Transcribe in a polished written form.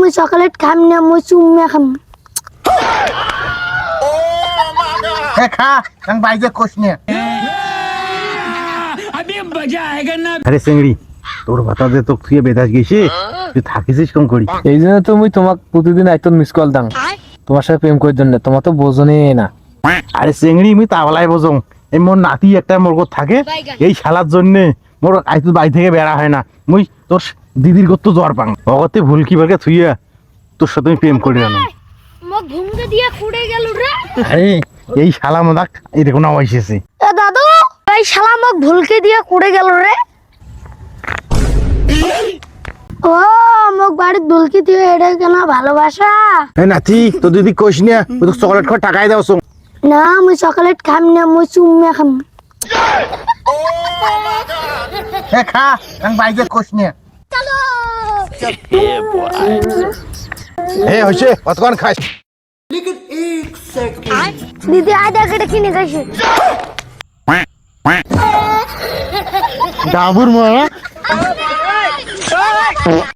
মুই চকলেট খাম না, মুই চুম্মা খাম। খা আমি বাইজে কোষ নিয়ে। আরে চিংড়ি, তোর ভাতা যে তোকে তুই বেদাস গেছি, তুই থাকিস কম করি। এই জন্য তো মুই তোমাক প্রতিদিন আইতন মিস কল দাম তোমার সাথে প্রেম করার জন্য। তোমার তো বোঝনে না। আরে চিংড়ি মুই তাওলাই বোঝং, এই মোর নাতি একটা মোর ঘর থাকে, এই শালার জন্য মোর আইতো বাড়ি থেকে বেড়া হয় না। মুই তোর দিদির ঘর তো জ্বর পাং, অগতে ভুল কি বলকে থুইয়া তোর সাথে আমি প্রেম করি না। মোক ঘুমকে দিয়ে কুড়ে গেল রে। আরে এই শালা মদাক এই দেখো না আইসেছে। এ দাদু, এই শালা মোক ভুলকে দিয়ে কুড়ে গেল রে। ও মোক বাড়ির ভুলকে দিয়ে এটা কেন ভালোবাসা? এই নাতি তো দিদি কোষ নিয়ে তুই তো চকলেট খাওয়া টাকাই দাও। না মুই চকলেট খাম না, মুই চুম্মা খাম। খা আমি বাইজে কোষ নিয়ে। এ হইছে কতক্ষণ খাইস? দিদি আধা কেটে কিনে খাইছে। ডাবুর মা